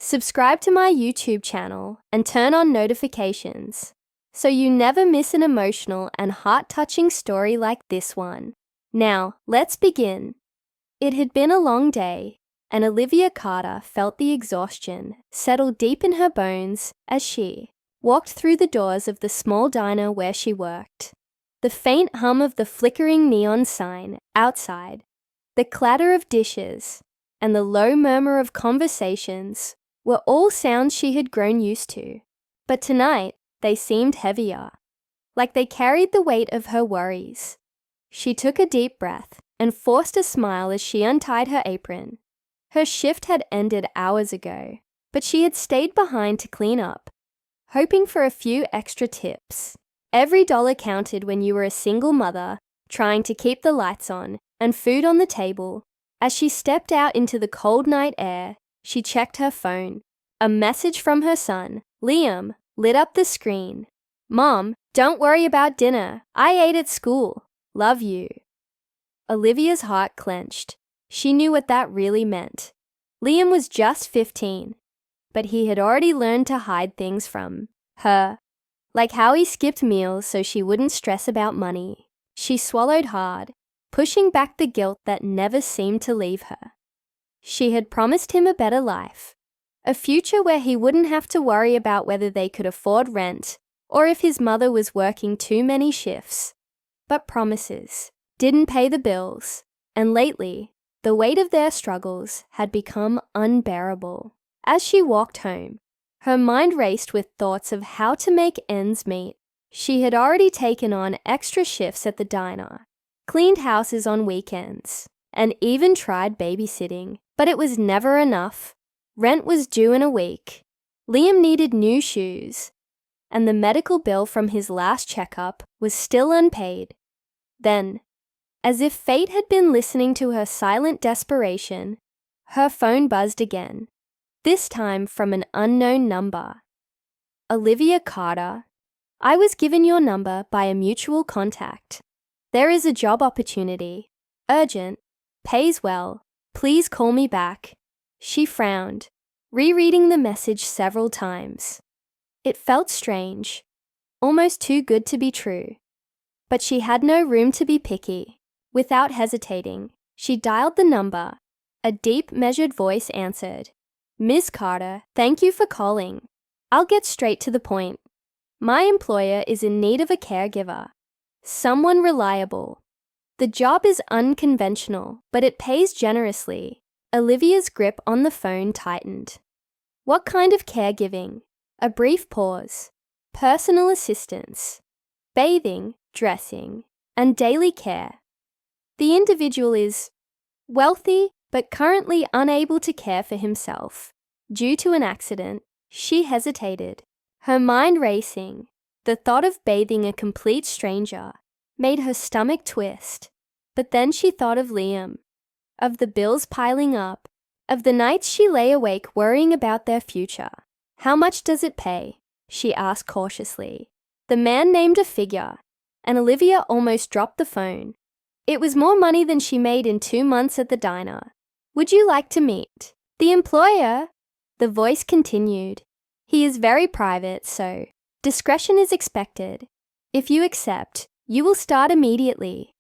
Subscribe to my YouTube channel and turn on notifications so you never miss an emotional and heart-touching story like this one. Now, let's begin. It had been a long day, and Olivia Carter felt the exhaustion settle deep in her bones as she walked through the doors of the small diner where she worked. The faint hum of the flickering neon sign outside, the clatter of dishes, and the low murmur of conversations were all sounds she had grown used to. But tonight, they seemed heavier, like they carried the weight of her worries. She took a deep breath and forced a smile as she untied her apron. Her shift had ended hours ago, but she had stayed behind to clean up, hoping for a few extra tips. Every dollar counted when you were a single mother trying to keep the lights on and food on the table. As she stepped out into the cold night air, she checked her phone. A message from her son, Liam, lit up the screen. "Mom, don't worry about dinner. I ate at school. Love you." Olivia's heart clenched. She knew what that really meant. Liam was just 15, but he had already learned to hide things from her, like how he skipped meals so she wouldn't stress about money. She swallowed hard, pushing back the guilt that never seemed to leave her. She had promised him a better life, a future where he wouldn't have to worry about whether they could afford rent or if his mother was working too many shifts. But promises didn't pay the bills, and lately, the weight of their struggles had become unbearable. As she walked home, her mind raced with thoughts of how to make ends meet. She had already taken on extra shifts at the diner, cleaned houses on weekends, and even tried babysitting, but it was never enough. Rent was due in a week. Liam needed new shoes, and the medical bill from his last checkup was still unpaid. Then, as if fate had been listening to her silent desperation, her phone buzzed again, this time from an unknown number. "Olivia Carter, I was given your number by a mutual contact. There is a job opportunity. Urgent. Pays well. Please call me back." She frowned, rereading the message several times. It felt strange, almost too good to be true. But she had no room to be picky. Without hesitating, she dialed the number. A deep, measured voice answered. "Ms. Carter, thank you for calling. I'll get straight to the point. My employer is in need of a caregiver, someone reliable. The job is unconventional, but it pays generously." Olivia's grip on the phone tightened. "What kind of caregiving?" A brief pause. "Personal assistance. Bathing, dressing, and daily care. The individual is wealthy, but currently unable to care for himself. Due to an accident." She hesitated, her mind racing. The thought of bathing a complete stranger made her stomach twist. But then she thought of Liam, of the bills piling up, of the nights she lay awake worrying about their future. "How much does it pay?" she asked cautiously. The man named a figure, and Olivia almost dropped the phone. It was more money than she made in 2 months at the diner. "Would you like to meet the employer?" The voice continued. "He is very private, so discretion is expected. If you accept, you will start immediately."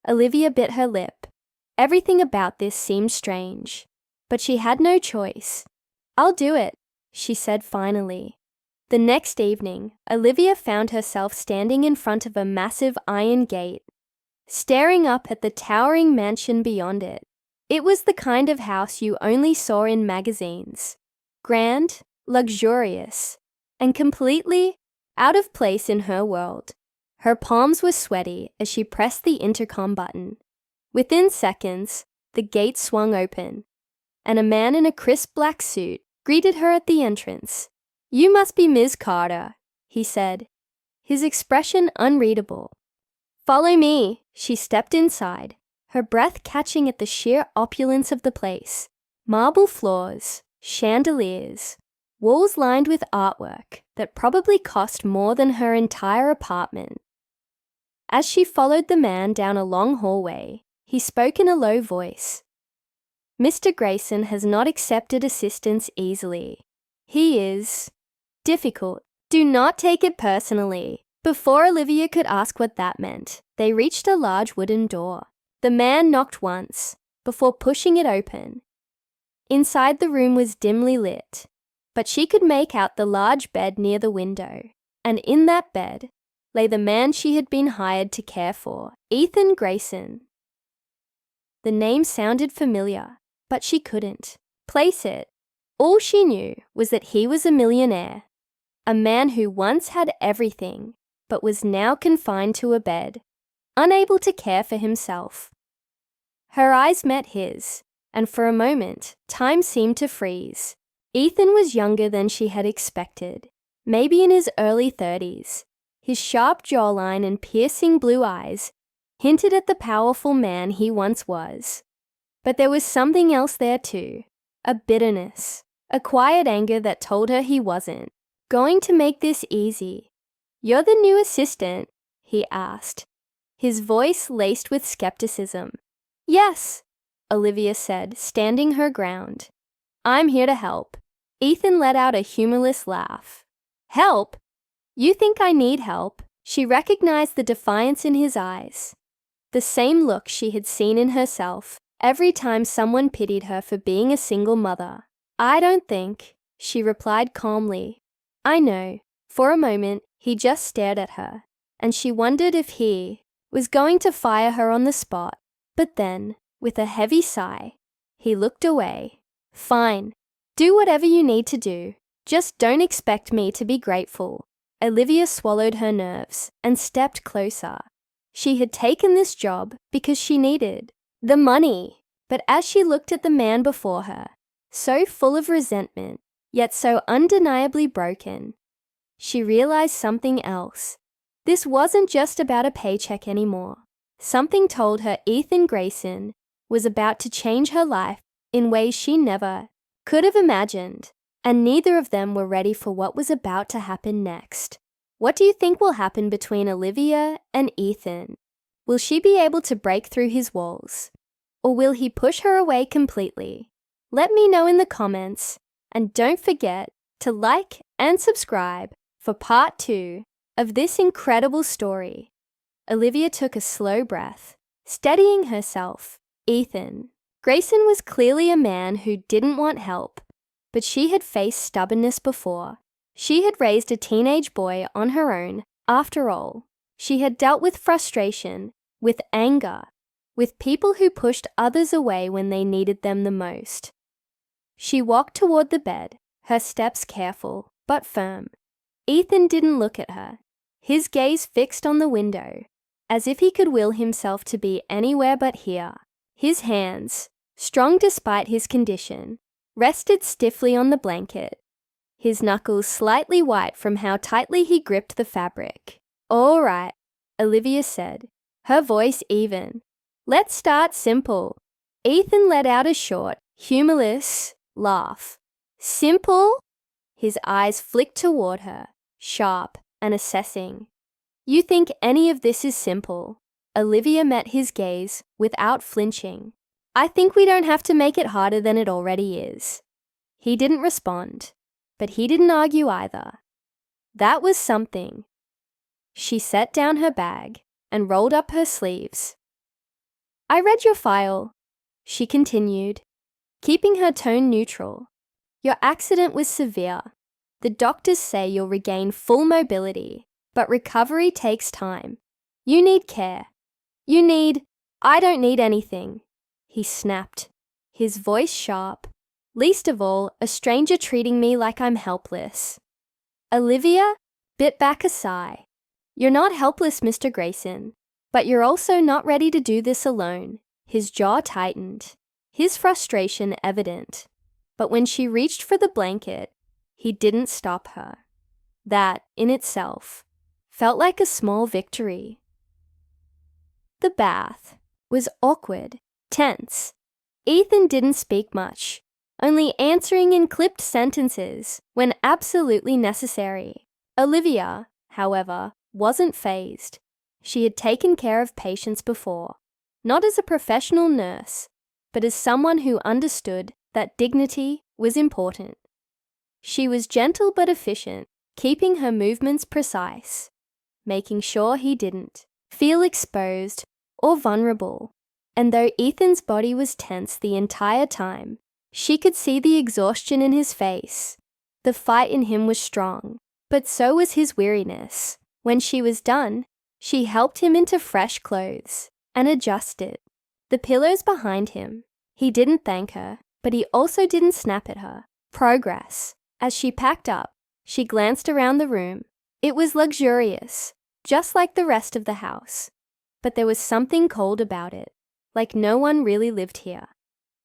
Olivia bit her lip. Everything about this seemed strange, but she had no choice. "I'll do it," she said finally. The next evening, Olivia found herself standing in front of a massive iron gate, staring up at the towering mansion beyond it. It was the kind of house you only saw in magazines. Grand, luxurious, and completely out of place in her world. Her palms were sweaty as she pressed the intercom button. Within seconds, the gate swung open, and a man in a crisp black suit greeted her at the entrance. "You must be Ms. Carter," he said, his expression unreadable. "Follow me." She stepped inside, her breath catching at the sheer opulence of the place. Marble floors, chandeliers, walls lined with artwork that probably cost more than her entire apartment. As she followed the man down a long hallway, he spoke in a low voice. "Mr. Grayson has not accepted assistance easily. He is difficult. Do not take it personally. Before Olivia could ask what that meant, they reached a large wooden door. The man knocked once, before pushing it open. Inside the room was dimly lit, but she could make out the large bed near the window, and in that bed lay the man she had been hired to care for, Ethan Grayson. The name sounded familiar, but she couldn't place it. All she knew was that he was a millionaire, a man who once had everything, but was now confined to a bed, unable to care for himself. Her eyes met his, and for a moment, time seemed to freeze. Ethan was younger than she had expected, maybe in his early 30s. His sharp jawline and piercing blue eyes hinted at the powerful man he once was. But there was something else there too, a bitterness, a quiet anger that told her he wasn't going to make this easy. "You're the new assistant?" he asked, his voice laced with skepticism. "Yes," Olivia said, standing her ground. "I'm here to help." Ethan let out a humorless laugh. "Help? You think I need help?" She recognized the defiance in his eyes, the same look she had seen in herself every time someone pitied her for being a single mother. "I don't think," she replied calmly. "I know." For a moment, he just stared at her, and she wondered if he was going to fire her on the spot. But then, with a heavy sigh, he looked away. "Fine. Do whatever you need to do. Just don't expect me to be grateful." Olivia swallowed her nerves and stepped closer. She had taken this job because she needed the money. But as she looked at the man before her, so full of resentment, yet so undeniably broken, she realized something else. This wasn't just about a paycheck anymore. Something told her Ethan Grayson was about to change her life in ways she never could have imagined, and neither of them were ready for what was about to happen next. What do you think will happen between Olivia and Ethan? Will she be able to break through his walls? Or will he push her away completely? Let me know in the comments, and don't forget to like and subscribe for part 2 of this incredible story. Olivia took a slow breath, steadying herself. Ethan Grayson was clearly a man who didn't want help, but she had faced stubbornness before. She had raised a teenage boy on her own, after all. She had dealt with frustration, with anger, with people who pushed others away when they needed them the most. She walked toward the bed, her steps careful but firm. Ethan didn't look at her, his gaze fixed on the window, as if he could will himself to be anywhere but here. His hands, strong despite his condition, rested stiffly on the blanket, his knuckles slightly white from how tightly he gripped the fabric. "All right," Olivia said, her voice even. "Let's start simple." Ethan let out a short, humorless laugh. "Simple?" His eyes flicked toward her, sharp and assessing. "You think any of this is simple?" Olivia met his gaze without flinching. "I think we don't have to make it harder than it already is." He didn't respond, but he didn't argue either. That was something. She set down her bag and rolled up her sleeves. "I read your file," she continued, keeping her tone neutral. "Your accident was severe. The doctors say you'll regain full mobility, but recovery takes time. You need care. You need—" "I don't need anything," he snapped, his voice sharp. "Least of all, a stranger treating me like I'm helpless." Olivia bit back a sigh. "You're not helpless, Mr. Grayson, but you're also not ready to do this alone." His jaw tightened, his frustration evident. But when she reached for the blanket, he didn't stop her. That, in itself, felt like a small victory. The bath was awkward, tense. Ethan didn't speak much, only answering in clipped sentences when absolutely necessary. Olivia, however, wasn't fazed. She had taken care of patients before, not as a professional nurse, but as someone who understood that dignity was important. She was gentle but efficient, keeping her movements precise, making sure he didn't feel exposed or vulnerable. And though Ethan's body was tense the entire time, she could see the exhaustion in his face. The fight in him was strong, but so was his weariness. When she was done, she helped him into fresh clothes and adjusted the pillows behind him. He didn't thank her, but he also didn't snap at her. Progress. As she packed up, she glanced around the room. It was luxurious, just like the rest of the house. But there was something cold about it, like no one really lived here.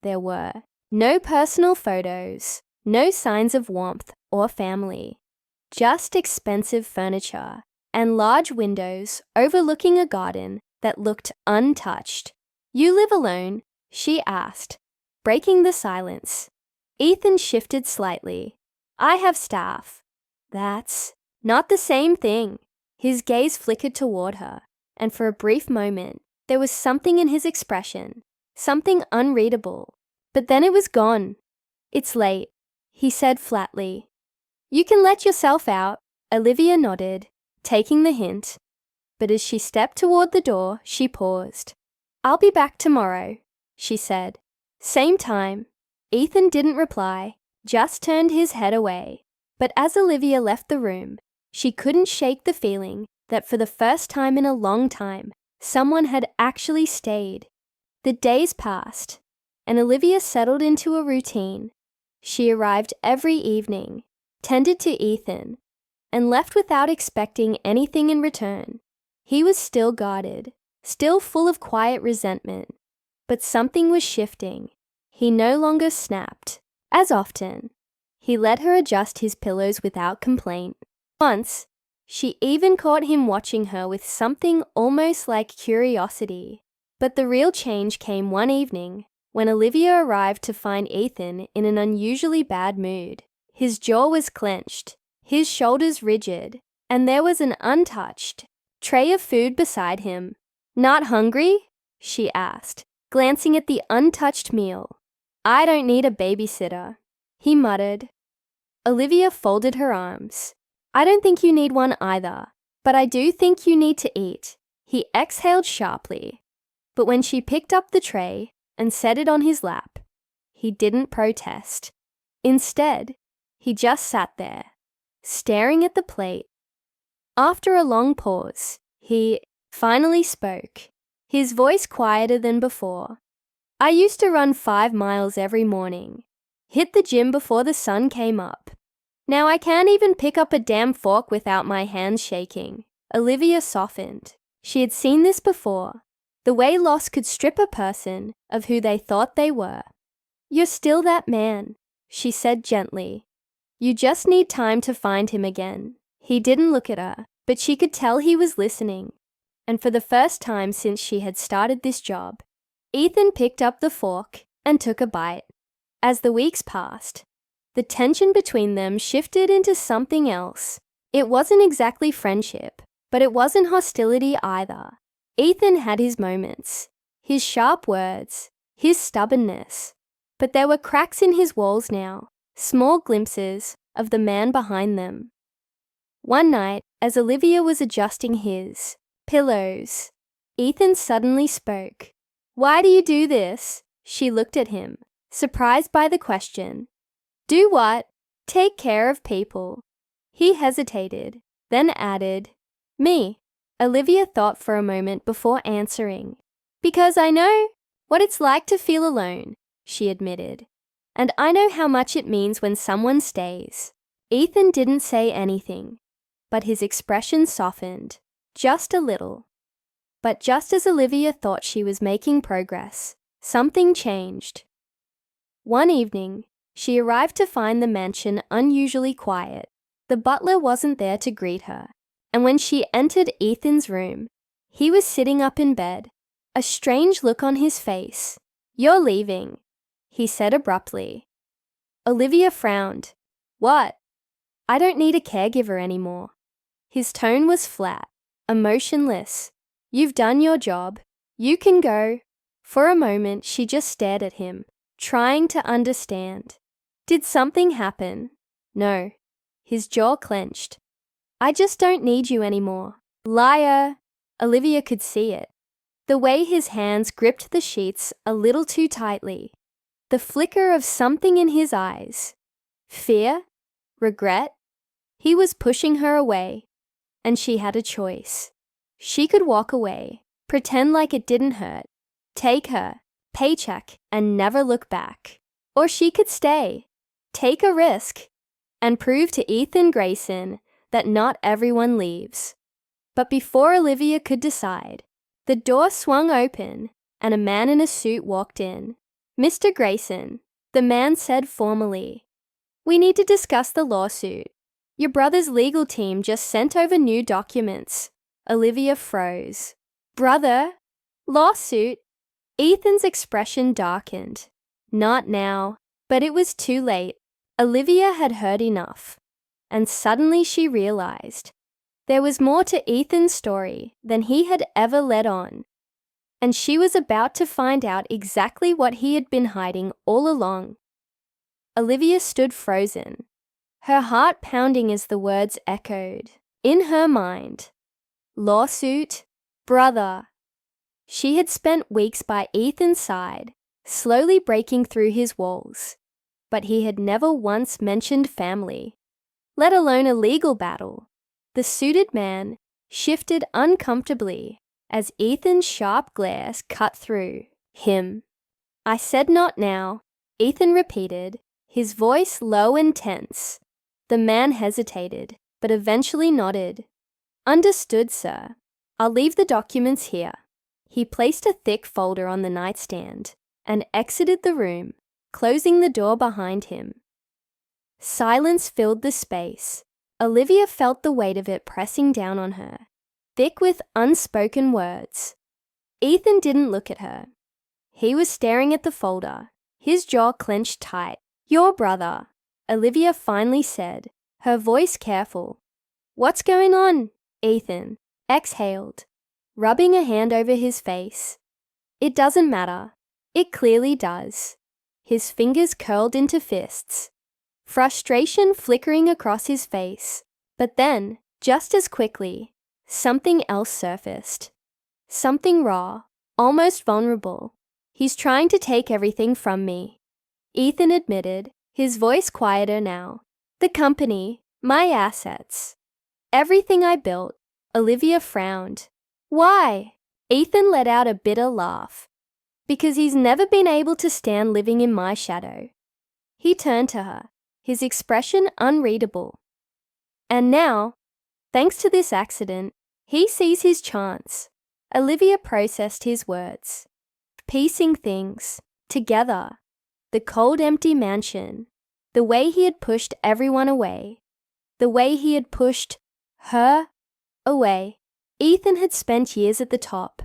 There were no personal photos, no signs of warmth or family, just expensive furniture and large windows overlooking a garden that looked untouched. "You live alone?" she asked, breaking the silence. Ethan shifted slightly. "I have staff." "That's not the same thing." His gaze flickered toward her, and for a brief moment, there was something in his expression, something unreadable. But then it was gone. "It's late," he said flatly. "You can let yourself out." Olivia nodded, taking the hint. But as she stepped toward the door, she paused. "I'll be back tomorrow," she said. Same time. Ethan didn't reply, just turned his head away. But as Olivia left the room, she couldn't shake the feeling that for the first time in a long time, someone had actually stayed. The days passed, and Olivia settled into a routine. She arrived every evening, tended to Ethan, and left without expecting anything in return. He was still guarded, still full of quiet resentment, but something was shifting. He no longer snapped as often. He let her adjust his pillows without complaint. Once, she even caught him watching her with something almost like curiosity. But the real change came one evening when Olivia arrived to find Ethan in an unusually bad mood. His jaw was clenched, his shoulders rigid, and there was an untouched tray of food beside him. "Not hungry?" she asked, glancing at the untouched meal. "I don't need a babysitter," he muttered. Olivia folded her arms. "I don't think you need one either, but I do think you need to eat." He exhaled sharply. But when she picked up the tray and set it on his lap, he didn't protest. Instead, he just sat there, staring at the plate. After a long pause, he finally spoke, his voice quieter than before. "I used to run 5 miles every morning, hit the gym before the sun came up. Now I can't even pick up a damn fork without my hands shaking." Olivia softened. She had seen this before, the way loss could strip a person of who they thought they were. "You're still that man," she said gently. "You just need time to find him again." He didn't look at her, but she could tell he was listening. And for the first time since she had started this job, Ethan picked up the fork and took a bite. As the weeks passed, the tension between them shifted into something else. It wasn't exactly friendship, but it wasn't hostility either. Ethan had his moments, his sharp words, his stubbornness, but there were cracks in his walls now, small glimpses of the man behind them. One night, as Olivia was adjusting his pillows, Ethan suddenly spoke. "Why do you do this?" She looked at him, surprised by the question. "Do what?" "Take care of people." He hesitated, then added, "Me." Olivia thought for a moment before answering. "Because I know what it's like to feel alone," she admitted. "And I know how much it means when someone stays." Ethan didn't say anything, but his expression softened, just a little. But just as Olivia thought she was making progress, something changed. One evening, she arrived to find the mansion unusually quiet. The butler wasn't there to greet her, and when she entered Ethan's room, he was sitting up in bed, a strange look on his face. "You're leaving," he said abruptly. Olivia frowned. "What?" "I don't need a caregiver anymore." His tone was flat, emotionless. "You've done your job. You can go." For a moment, she just stared at him, trying to understand. Did something happen? No. His jaw clenched. I just don't need you anymore. Liar! Olivia could see it. The way his hands gripped the sheets a little too tightly. The flicker of something in his eyes. Fear? Regret? He was pushing her away, and she had a choice. She could walk away, pretend like it didn't hurt, take her paycheck and never look back. Or she could stay, take a risk, and prove to Ethan Grayson that not everyone leaves. But before Olivia could decide, the door swung open and a man in a suit walked in. Mr. Grayson, the man said formally, we need to discuss the lawsuit. Your brother's legal team just sent over new documents. Olivia froze. Brother? Lawsuit? Ethan's expression darkened. Not now, but it was too late. Olivia had heard enough. And suddenly she realized there was more to Ethan's story than he had ever let on. And she was about to find out exactly what he had been hiding all along. Olivia stood frozen, her heart pounding as the words echoed. In her mind, lawsuit, brother. She had spent weeks by Ethan's side, slowly breaking through his walls, but he had never once mentioned family, let alone a legal battle. The suited man shifted uncomfortably as Ethan's sharp glare cut through him. I said not now, Ethan repeated, his voice low and tense. The man hesitated, but eventually nodded. Understood, sir. I'll leave the documents here. He placed a thick folder on the nightstand and exited the room, closing the door behind him. Silence filled the space. Olivia felt the weight of it pressing down on her, thick with unspoken words. Ethan didn't look at her. He was staring at the folder, his jaw clenched tight. Your brother, Olivia finally said, her voice careful. What's going on? Ethan exhaled, rubbing a hand over his face. It doesn't matter. It clearly does. His fingers curled into fists, frustration flickering across his face. But then, just as quickly, something else surfaced. Something raw, almost vulnerable. He's trying to take everything from me, Ethan admitted, his voice quieter now. The company, my assets, everything I built. Olivia frowned. Why? Ethan let out a bitter laugh. Because he's never been able to stand living in my shadow. He turned to her, his expression unreadable. And now, thanks to this accident, he sees his chance. Olivia processed his words, piecing things together. The cold, empty mansion, the way he had pushed everyone away, the way he had pushed her away. Ethan had spent years at the top,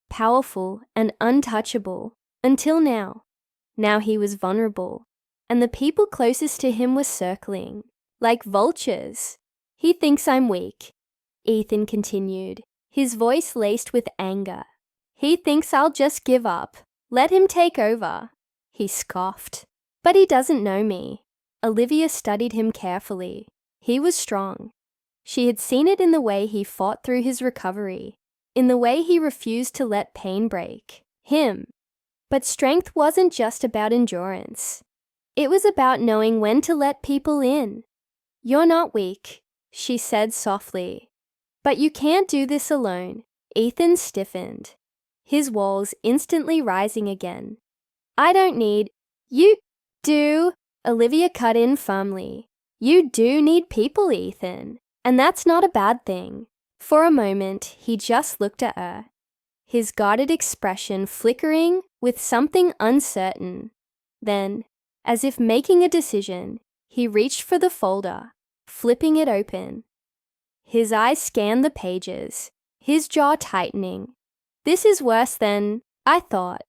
powerful and untouchable, until now. Now he was vulnerable, and the people closest to him were circling, like vultures. He thinks I'm weak, Ethan continued, his voice laced with anger. He thinks I'll just give up, let him take over. He scoffed. But he doesn't know me. Olivia studied him carefully. He was strong. She had seen it in the way he fought through his recovery, in the way he refused to let pain break him. But strength wasn't just about endurance. It was about knowing when to let people in. You're not weak, she said softly. But you can't do this alone. Ethan stiffened, his walls instantly rising again. I don't need. You do. Olivia cut in firmly. You do need people, Ethan. And that's not a bad thing. For a moment, he just looked at her, his guarded expression flickering with something uncertain. Then, as if making a decision, he reached for the folder, flipping it open. His eyes scanned the pages, his jaw tightening. This is worse than I thought.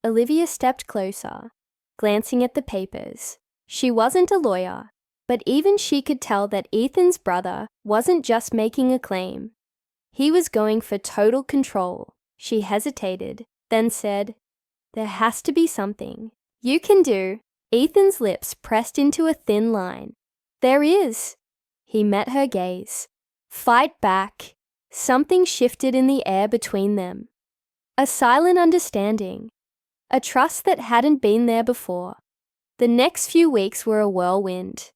Olivia stepped closer, glancing at the papers. She wasn't a lawyer, but even she could tell that Ethan's brother wasn't just making a claim. He was going for total control. She hesitated, then said, There has to be something you can do. Ethan's lips pressed into a thin line. There is. He met her gaze. Fight back. Something shifted in the air between them. A silent understanding. A trust that hadn't been there before. The next few weeks were a whirlwind.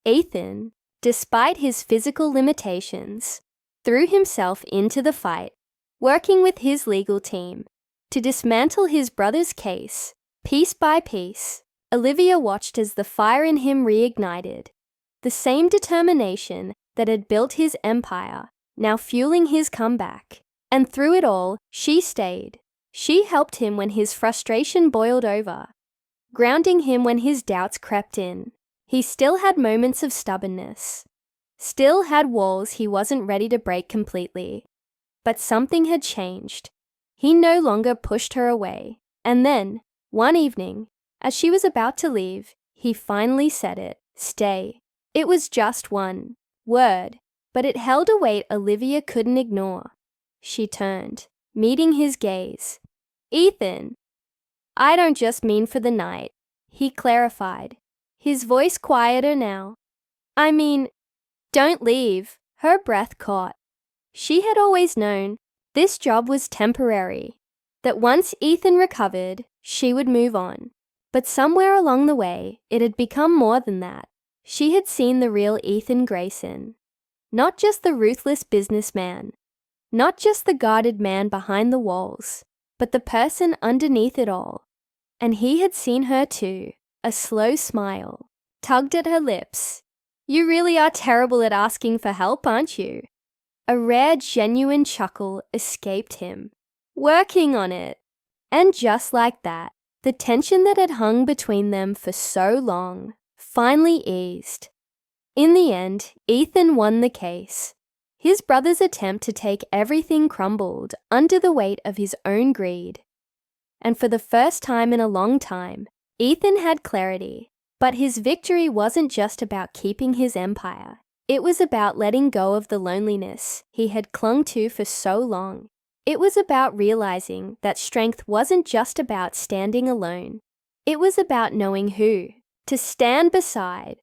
Ethan, despite his physical limitations, threw himself into the fight, working with his legal team to dismantle his brother's case. Piece by piece, Olivia watched as the fire in him reignited. The same determination that had built his empire, now fueling his comeback. And through it all, she stayed. She helped him when his frustration boiled over, grounding him when his doubts crept in. He still had moments of stubbornness, still had walls he wasn't ready to break completely. But something had changed. He no longer pushed her away. And then, one evening, as she was about to leave, he finally said it. Stay. It was just one word, but it held a weight Olivia couldn't ignore. She turned, meeting his gaze. Ethan, I don't just mean for the night, he clarified, his voice quieter now. I mean, don't leave. Her breath caught. She had always known this job was temporary, that once Ethan recovered, she would move on. But somewhere along the way, it had become more than that. She had seen the real Ethan Grayson. Not just the ruthless businessman, not just the guarded man behind the walls, but the person underneath it all. And he had seen her too. A slow smile tugged at her lips. You really are terrible at asking for help, aren't you? A rare, genuine chuckle escaped him. Working on it. And just like that, the tension that had hung between them for so long finally eased. In the end, Ethan won the case. His brother's attempt to take everything crumbled under the weight of his own greed. And for the first time in a long time, Ethan had clarity. But his victory wasn't just about keeping his empire. It was about letting go of the loneliness he had clung to for so long. It was about realizing that strength wasn't just about standing alone. It was about knowing who to stand beside.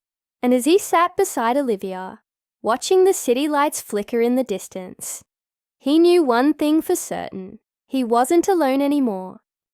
And as he sat beside Olivia, watching the city lights flicker in the distance, he knew one thing for certain. He wasn't alone anymore.